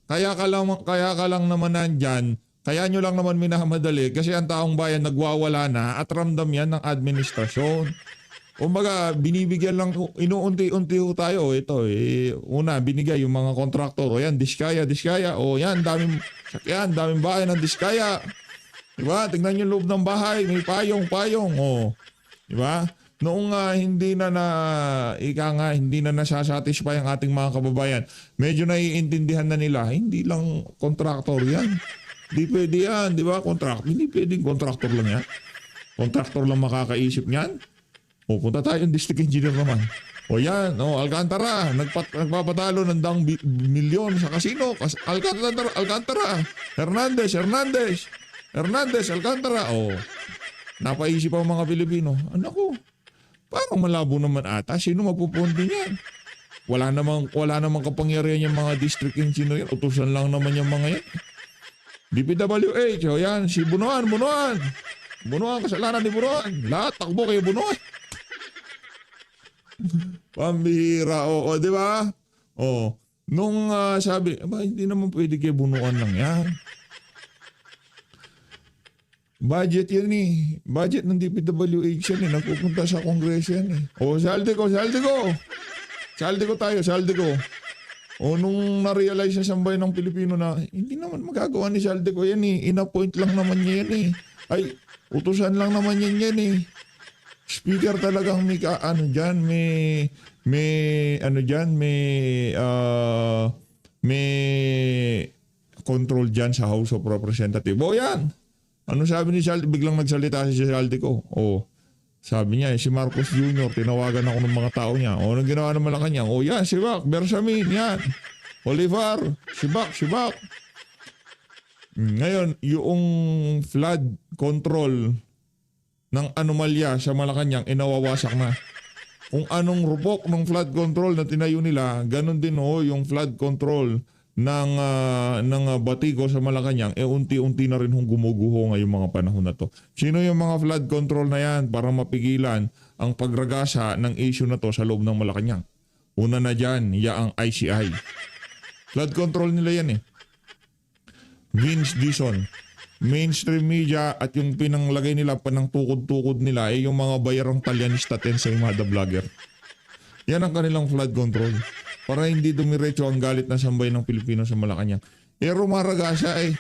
[SPEAKER 2] Kaya ka lang naman nandyan. Kaya nyo lang naman minamadali kasi ang taong bayan nagwawala na at ramdam yan ng administrasyon. Kumbaga, binibigyan lang, inuunti-unti ho tayo. Ito, una, binigay yung mga kontraktor. O yan, Diskaya. O yan, daming bahay ng Diskaya. Diba? Tingnan yung loob ng bahay. May payong. O. Diba? Noong hindi na nasasatisfy ang ating mga kababayan, medyo naiintindihan na nila, hindi lang kontraktor yan. Hindi pwede yan, di ba? Hindi pwedeng kontraktor lang yan. Kontraktor lang makakaisip niyan. Punta tayo yung district engineer naman. O yan, Alcantara, nagpapatalo ng daang milyon sa kasino. Alcantara, Hernandez, Alcantara. Napaisip ang mga Pilipino, anak ko, parang malabo naman ata. Sino magpupundi niyan? Wala namang kapangyarihan yung mga district engineer. Utusan lang naman yung mga yan. DPWH, yan, si Bunuan. Bunuan, kasalanan ni Bunuan. Lahat, takbo kayo Bunuan. Pambihira, di ba? Nung sabi, hindi naman pwede kayo Bunuan lang yan. Budget yan eh. Budget ng DPWH yan eh. Nagpupunta sa Kongreso yan eh. Saldi ko. Saldi ko. Nung na-realize sa sambayan ng Pilipino na hindi naman magagawa ni Saldi ko yan eh. Ina-point lang naman niya yan eh. Ay, utusan lang naman yan eh. Speaker talagang may control dyan sa House of Representatives. Yan. Ano sabi ni Saldi? Biglang nagsalita si Saldi ko. Sabi niya, si Marcos Jr., tinawagan ako ng mga tao niya. Anong ginawa ng Malacanang? Yan, Sibak, Bersamin, yan. Olivar, Sibak. Ngayon, yung flood control ng anomalya sa Malacanang, nawawasak na. Kung anong rupok ng flood control na tinayo nila, ganun din yung flood control ng Batigo sa Malacanang, unti-unti na rin gumuguho ngayong mga panahon na to. Sino yung mga flood control na yan para mapigilan ang pagragasa ng issue na to sa loob ng Malacanang? Una na dyan, ang ICI. Flood control nila yan eh. Vince Dizon, mainstream media at yung pinanglagay nila, panangtukod-tukod nila yung mga bayarang talyanista sa mga vlogger. Yan ang kanilang flood control. Para hindi dumiretso ang galit na sambay ng Pilipino sa Malacanang. Rumaragasa eh.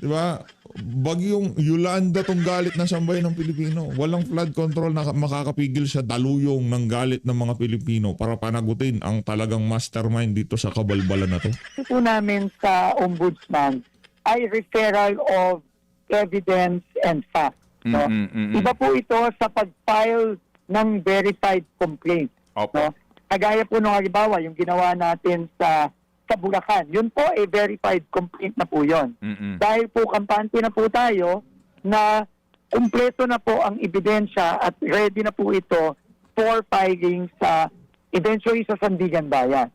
[SPEAKER 2] Diba? Bagyong Yolanda tong galit na sambay ng Pilipino. Walang flood control na makakapigil sa daluyong ng galit ng mga Pilipino para panagutin ang talagang mastermind dito sa kabalbalan na to.
[SPEAKER 5] Ito po namin sa Ombudsman ay referral of evidence and fact. No? Iba po ito sa pag-file ng verified complaint.
[SPEAKER 1] Opo.
[SPEAKER 5] No? Kagaya po nung halimbawa, yung ginawa natin sa Bulacan. Yun po verified complaint na po yun. Dahil po kampante na po tayo na kumpleto na po ang ebidensya at ready na po ito for filing sa eventually sa Sandigan Bayan.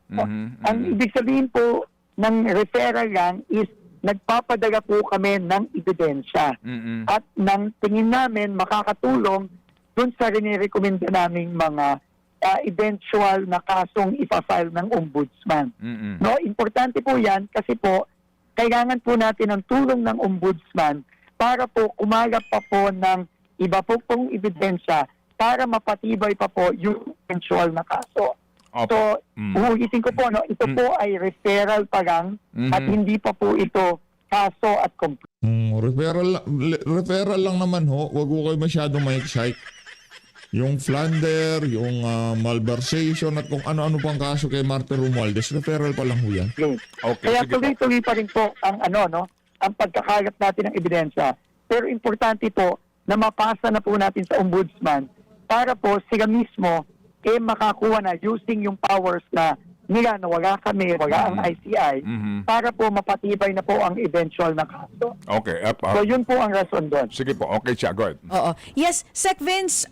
[SPEAKER 5] Ang ibig sabihin po ng referral lang is nagpapadala po kami ng ebidensya at ng tingin namin makakatulong dun sa rinirekomenda naming mga eventual na kasong ipafile ng ombudsman. No, importante po 'yan kasi po kailangan po natin ng tulong ng ombudsman para po kumagat pa po ng iba po pong ebidensya para mapatibay pa po yung eventual na kaso. So, uulitin ko po, no, ito po ay referral pa lang at hindi pa po ito kaso at complaint.
[SPEAKER 2] Referral lang naman Huwag ko kayo masyadong ma-excite. Yung Flander, yung malversation at kung ano-ano pang kaso kay Martin Romualdez, referral pa lang yan.
[SPEAKER 1] Okay,
[SPEAKER 5] Kaya
[SPEAKER 1] sige po.
[SPEAKER 5] tuloy-tuloy pa rin po ang ang pagkakalat natin ng ebidensya. Pero importante po na mapasa na po natin sa ombudsman para po sila mismo makakuha na using yung powers na nila na wala kami, wala ang ICI, para po mapatibay na po ang eventual na kaso.
[SPEAKER 1] Okay.
[SPEAKER 5] So yun po ang rason doon.
[SPEAKER 1] Sige po. Okay siya. Go ahead.
[SPEAKER 3] Oo. Yes, Sec Vince,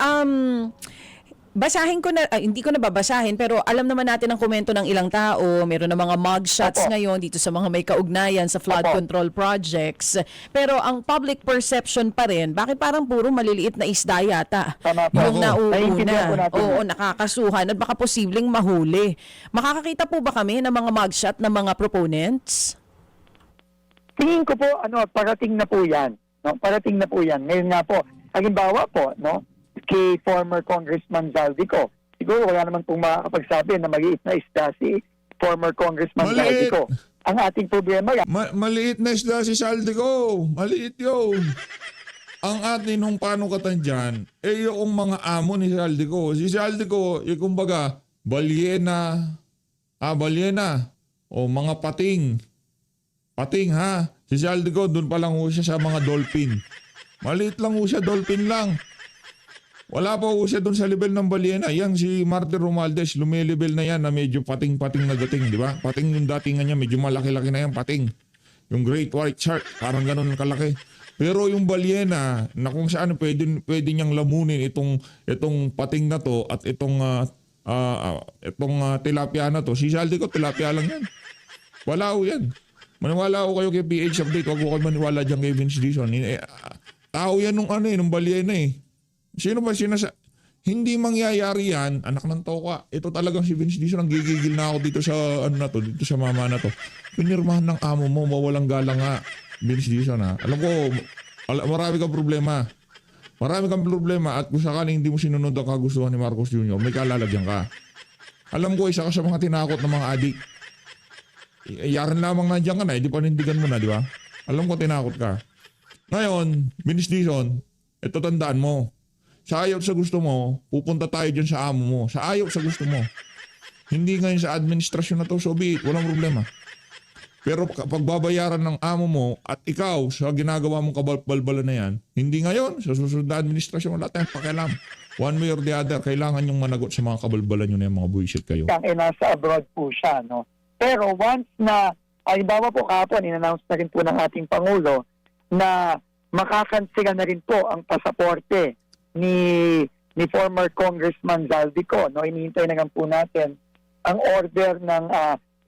[SPEAKER 3] basahin ko na, hindi ko na babasahin, pero alam naman natin ang komento ng ilang tao. Meron na mga mugshots
[SPEAKER 5] Opo.
[SPEAKER 3] ngayon dito sa mga may kaugnayan sa flood
[SPEAKER 5] Opo.
[SPEAKER 3] control projects. Pero ang public perception pa rin, bakit parang puro maliliit na isda yata?
[SPEAKER 5] Tama po.
[SPEAKER 3] Yung
[SPEAKER 5] Naiintindihan po
[SPEAKER 3] nauuna.
[SPEAKER 5] natin
[SPEAKER 3] Oo,
[SPEAKER 5] yun.
[SPEAKER 3] nakakasuhan at baka posibleng mahuli. Makakakita po ba kami ng mga mugshot ng mga proponents?
[SPEAKER 5] Tingin ko po, parating na po yan. No? Parating na po yan. Ngayon nga po, halimbawa po, kay former Congressman Zaldico. Siguro wala naman pong makakapagsabi na maliit na isda si former Congressman
[SPEAKER 2] Maliit.
[SPEAKER 5] Zaldico. Ang ating problema yan.
[SPEAKER 2] Maliit na isda si Saldico. Maliit yun. Ang atin nung panukatan dyan, yung mga amo ni Saldico. Si Saldico, kumbaga, balyena, o mga pating. Pating ha. Si Saldico, doon pa lang siya sa mga dolphin. Maliit lang siya, dolphin lang. Wala pa ho siya doon sa level ng Balyena. Yan si Martin Romualdez, lumelevel na yan na medyo pating-pating na dating, di ba? Pating yung datingan niya, medyo malaki-laki na yan, pating. Yung Great White Shark, parang ganun kalaki. Pero yung Balyena, na kung saan pwede niyang lamunin itong pating na to at itong tilapia na to, si Saldi ko, tilapia lang yan. Wala ho yan. Maniwala ho kayo kay PH Update, wag ko kayo maniwala dyan kay Vince Dizon. Tao yan nung Balyena eh. Sino ba hindi mangyayari yan, anak ng toka. Ito talagang si Vince Dizon, ang gigigil na ako dito sa dito sa mama na to. Pinirmahan ng amo mo, mawalang galang nga, Vince Dizon ha. Alam ko, marami kang problema. Marami kang problema at kung sakaling hindi mo sinunod ang kagustuhan ni Marcos Jr., may kalalagyan ka. Alam ko, isa ka sa mga tinakot ng mga adik. Yaran lamang nandiyan ka na, hindi panindigan mo na, di ba? Alam ko, tinakot ka. Ngayon, Vince Dizon, ito tandaan mo. Sa ayaw sa gusto mo, pupunta tayo dyan sa amo mo. Sa ayaw sa gusto mo. Hindi ngayon sa administrasyon na to, so be it, walang problema. Pero kapag babayaran ng amo mo at ikaw sa ginagawa mong kabalbalan na yan, hindi ngayon, sa susunod na administrasyon, wala tayong pakialam. One way or the other, kailangan yung managot sa mga kabalbalan nyo na yung mga bullshit kayo.
[SPEAKER 5] Nasa abroad po siya, no? Pero once na, halimbawa po kahapon, in-announce na rin po ng ating Pangulo na makakansila na rin po ang pasaporte ni former Congressman Zaldico, no? Hinihintay na lang po natin ang order ng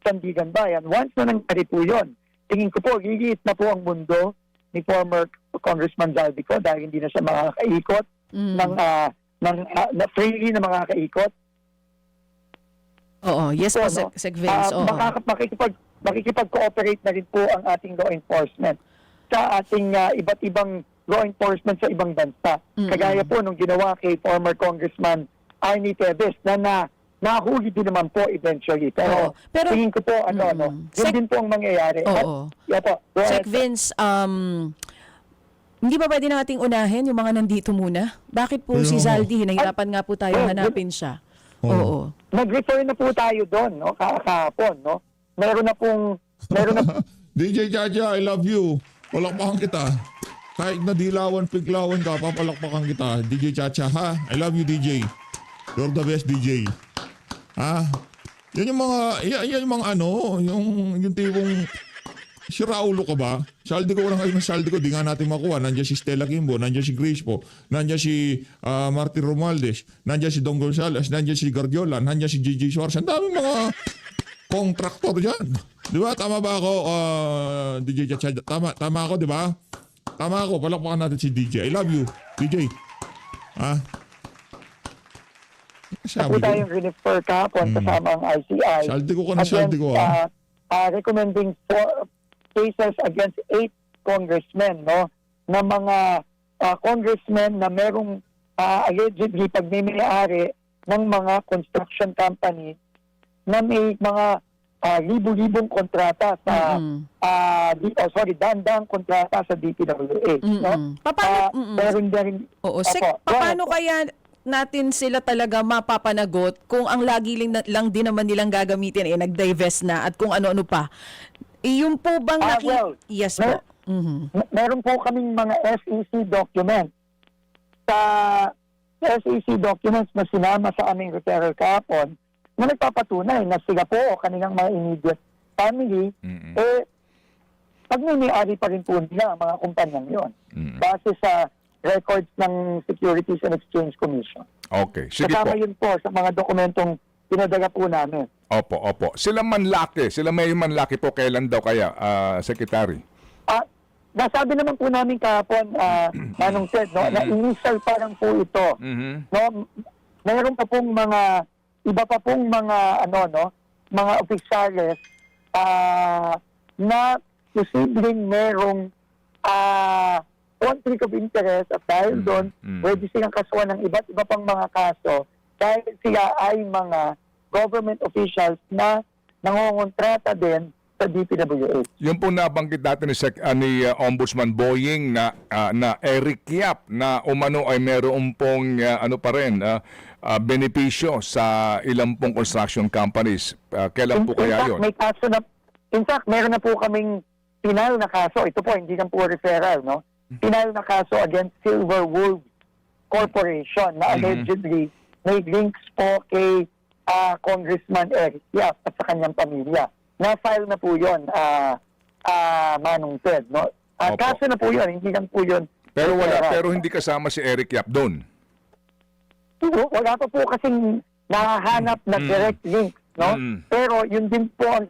[SPEAKER 5] Sandigan Bayan. Once na nangyari po yun, tingin ko po, lilit na po ang mundo ni former Congressman Zaldico dahil hindi na siya makakaikot freely na makakaikot.
[SPEAKER 3] Oo, yes po,
[SPEAKER 5] no?
[SPEAKER 3] Sec Vince. Oo.
[SPEAKER 5] Makikipag-cooperate na rin po ang ating law enforcement sa ating iba't ibang law enforcement sa ibang bansa. Kagaya po nung ginawa kay former Congressman Arnie Tevez na nahuli din naman po eventually. Pero, tingin ko po, yun din po ang mangyayari.
[SPEAKER 3] Oo.
[SPEAKER 5] Yeah po. Go ahead.
[SPEAKER 3] Sec Vince, hindi ba pwede nating unahin yung mga nandito muna? Bakit po si Zaldi? Nahirapan nga po tayo hanapin siya. Oo.
[SPEAKER 5] Nag-refer na po tayo doon, no? Kahapon, no? Meron na
[SPEAKER 2] DJ Chacha, I love you. Palakpakan kita. Kahit na dilawan, piglawan ka, papalakpakan kita. DJ Chacha, ha? I love you, DJ. You're the best DJ. Ha? Yan yung mga yung tipong si Raulo ka ba? Saldi ko lang kayo ng saldi ko, di nga natin makuha. Nandiyan si Stella Kimbo, nandiyan si Grace po, nandiyan si Martin Romualdez, nandiyan si Don Gonzales, nandiyan si Guardiola, nandiyan si Gigi Suarez. Ang daming mga contractor dyan. Di ba? Tama ba ako, DJ Chacha? Tama ako, di ba? Tama ako, palakpakan natin si DJ. I love you, DJ. Ha?
[SPEAKER 5] Sabi tayong refer kahapon kasama ang ICI.
[SPEAKER 2] Saldi ko na saldi ko, ha?
[SPEAKER 5] Recommending 4 cases against 8 congressmen, no? Na mga congressmen na merong allegedly pagmimayari ng mga construction company na may mga libu-libong kontrata sa daan-daang kontrata sa DPWH, no?
[SPEAKER 3] Oo, paano kaya natin sila talaga mapapanagot kung ang lagi lang din naman nilang gagamitin nag-divest na at kung ano-ano pa? Yung po bang yes po.
[SPEAKER 5] Meron po kaming mga SEC documents. Sa SEC documents na sinama sa aming referral kahapon na nagpapatunay na sila po o kanilang mga immediate family pagmimiyari pa rin po nila ang mga kumpanyang yun. Base sa records ng Securities and Exchange Commission.
[SPEAKER 1] Okay, sige
[SPEAKER 5] Kasama
[SPEAKER 1] po.
[SPEAKER 5] yun po sa mga dokumentong pinadala po namin.
[SPEAKER 1] Opo. Sila may manlaki po kailan daw kaya, Secretary?
[SPEAKER 5] Nasabi naman po namin kahapon, Manong Ted, no, na initial pa lang po ito. No, mayroon pa pong iba pa pong mga opisyales na posibleng merong conflict of interest at dahil doon, pwede silang kasuhan ng iba't iba pang mga kaso dahil sila ay mga government officials na nangongontrata din sa DPWH.
[SPEAKER 1] Yung po nabanggit natin ni Ombudsman Boying na Eric Yap na umano ay meron pong benepisyo sa ilang pong construction companies. Kailan po kaya yun?
[SPEAKER 5] May kaso na, in fact, meron na po kaming final na kaso. Ito po, hindi lang po referral, no? Final na kaso against Silver Wolves Corporation na allegedly may links po kay Congressman Eric Yap at sa kanyang pamilya. Na-file na po yun, Manong Ted. No?
[SPEAKER 1] Opo.
[SPEAKER 5] Kaso na po yun, hindi lang po yun.
[SPEAKER 1] Pero hindi kasama si Eric Yap doon.
[SPEAKER 5] Wala pa po kasing nahahanap na direct link. No? Pero yun din po ang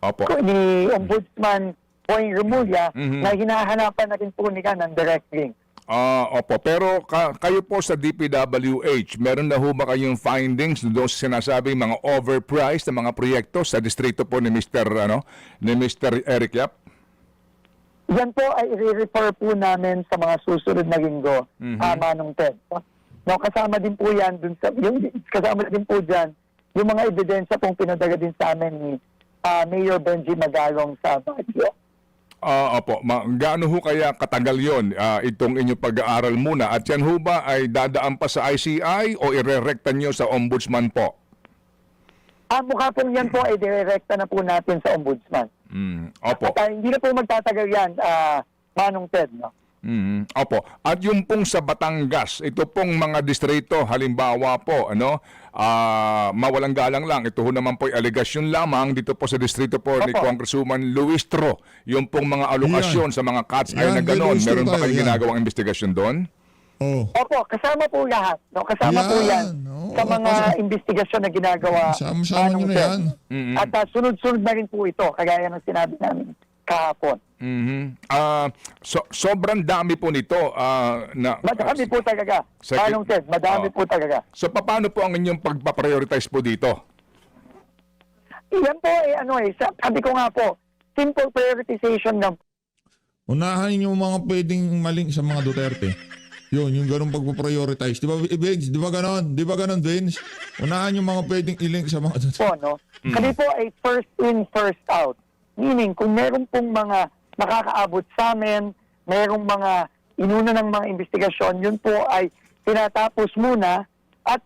[SPEAKER 1] Opo.
[SPEAKER 5] ni Ombudsman Boying Remulla na hinahanapan na rin po nila ng direct link.
[SPEAKER 1] Opo. Pero kayo po sa DPWH, meron na ho ba kayong findings doon sa sinasabing mga overpriced na mga proyekto sa distrito po ni Mr. Eric Yap?
[SPEAKER 5] Yan po ay i-refer po namin sa mga susunod na linggo, Manong Ted. No, kasama din po yan dun sa kasama din po diyan yung mga ebidensya pong pinadala din sa amin ni Mayor Benji Magalong sa Baguio.
[SPEAKER 1] Opo. Gaano ho kaya katagal yon itong inyong pag-aaral muna? At yan ho ba ay dadaan pa sa ICI o irerekta nyo sa ombudsman po?
[SPEAKER 5] Mukha pong yan po ay direkta na po natin sa ombudsman.
[SPEAKER 1] Opo.
[SPEAKER 5] At hindi na po magtatagal yan, Manong Ted. No?
[SPEAKER 1] Opo. At yung pong sa Batangas, ito pong mga distrito, halimbawa po, mawalang galang lang, ito ho naman po ay aligasyon lamang dito po sa distrito po ni
[SPEAKER 5] Opo.
[SPEAKER 1] Congresswoman Luistro, yung pong mga alokasyon sa mga cat's eye
[SPEAKER 2] Yan,
[SPEAKER 1] na gano'n.
[SPEAKER 2] Luistro
[SPEAKER 1] Meron ba
[SPEAKER 2] tayo,
[SPEAKER 1] kayong
[SPEAKER 2] yan.
[SPEAKER 1] ginagawang investigasyon doon?
[SPEAKER 2] Oh.
[SPEAKER 5] Opo, kasama po lahat. No? Kasama po yan
[SPEAKER 2] Oo,
[SPEAKER 5] sa mga investigasyon na ginagawa.
[SPEAKER 2] Sama-sama nyo
[SPEAKER 5] Manong
[SPEAKER 2] na
[SPEAKER 5] Ted.
[SPEAKER 2] yan.
[SPEAKER 5] At sunod-sunod na rin po ito, kagaya ng sinabi namin kahapon.
[SPEAKER 1] Sobrang dami po nito.
[SPEAKER 5] Madami po talaga.
[SPEAKER 1] Second-
[SPEAKER 5] Manong Ted, madami
[SPEAKER 1] Oh.
[SPEAKER 5] po talaga.
[SPEAKER 1] So paano po ang inyong pagpaprioritize po dito?
[SPEAKER 5] Yan po sabi ko nga po, simple prioritization lang.
[SPEAKER 2] Unahan yung mga pwedeng maling sa mga Duterte. Yun, yung ganun pagpaprioritize. Di ba, Vince? Di ba ganon? Di ba ganon, Vince? Unahan yung mga pwedeng ilink sa mga Duterte.
[SPEAKER 5] Po, no? Kami po ay first in, first out. Meaning, kung meron pong mga nakakaabot sa amin, merong mga inuna ng mga investigasyon, yun po ay tinatapos muna at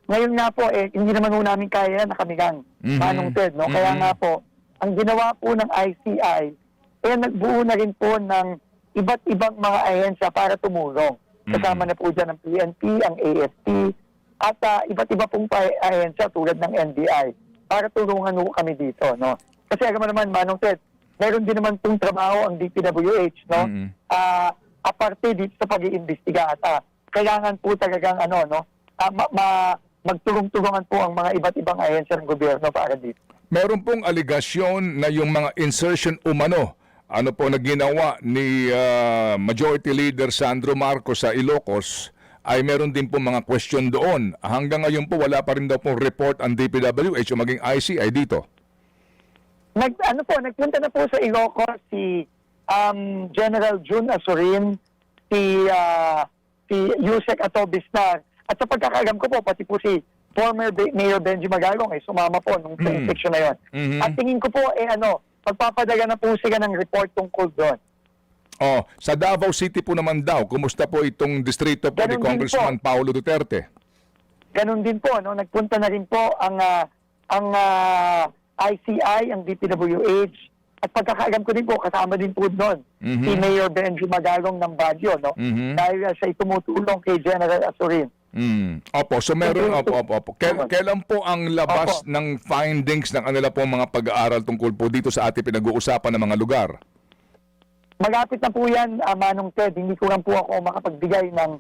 [SPEAKER 5] ngayon nga po, hindi naman po namin kaya na kami gang Manong Ted, no? Kaya nga po, ang ginawa po ng ICI, nagbuo na rin po ng iba't ibang mga ahensya para tumulong. Kasama na po dyan ang PNP, ang AFP, at iba't iba pong ahensya tulad ng NBI para tulungan po kami dito, no? Kasi alam mo naman, Manong Ted, meron din naman pong trabaho ang DPWH, no? Aparte dito sa pag-iimbestiga at kailangan po talagang magtulong-tulungan po ang mga iba't ibang ahensya ng gobyerno para dito.
[SPEAKER 1] Meron pong aligasyon na yung mga insertion umano po na ginawa ni Majority Leader Sandro Marcos sa Ilocos ay meron din po mga question doon. Hanggang ngayon po wala pa rin daw pong report ang DPWH o maging ICI dito.
[SPEAKER 5] Nagpunta na po sa Ilocos si General June Azurin, si Yusek Atobisnar, at sa pagkakaalam ko po, pati po si former Mayor Benji Magalong ay sumama po nung section na yon. At tingin ko po, magpapadala na po sila ng report tungkol doon.
[SPEAKER 1] Sa Davao City po naman daw, kumusta po itong distrito po ni
[SPEAKER 5] Ganun din
[SPEAKER 1] Congressman Paulo Duterte?
[SPEAKER 5] Ganun din po, no? Nagpunta na rin po ang ICI, ang DPWH, at pagkakaalam ko din po, kasama din po doon si Mayor Benji Magalong ng Baguio, no? Dahil siya tumutulong kay General Azurin.
[SPEAKER 1] Opo, so meron, opo. Kailan po ang labas ng findings ng kanila po mga pag-aaral tungkol po dito sa ating pinag-uusapan ng mga lugar?
[SPEAKER 5] Malapit na po yan, Manong Ted. Hindi ko lang po ako makapagbigay ng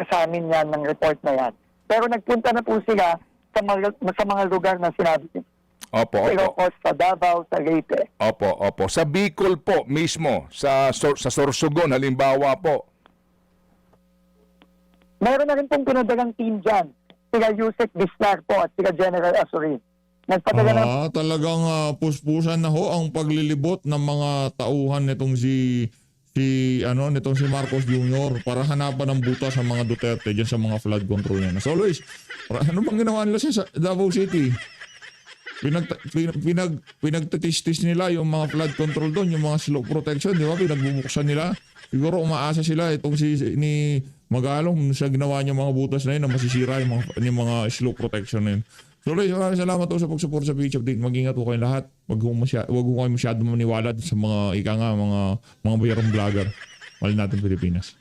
[SPEAKER 5] sa amin yan ng report na yan. Pero nagpunta na po sila sa mga lugar na sinabi niyo.
[SPEAKER 1] Opo.
[SPEAKER 5] Ilocos, sa Davao, sa Leyte.
[SPEAKER 1] Opo. Sa Bicol po mismo, sa Sorsogon halimbawa po.
[SPEAKER 5] Meron na rin pong pinadalang team dyan. Sila Yusek Bisnar po at sila General Azurin. Nagpadala na
[SPEAKER 2] Talagang puspusan na ho ang paglilibot ng mga tauhan nitong si Marcos Jr. para hanapan ng buta sa mga Duterte diyan sa mga flood control niya. So Luis, ano bang ginawa nila sa Davao City? Pinagtitis nila yung mga flood control doon, yung mga slope protection, di ba? Pinagbubuksan nila. Siguro umaasa sila itong ni Magalong sa ginawa niya mga butas na yun na masisira yung mga slope protection na yun. Tuloy, salamat po sa pag-support sa PH Update. Mag-ingat po kayong lahat. Wag ho kayo masyado maniwala sa mga, mga bayarong vlogger. Mahal natin Pilipinas.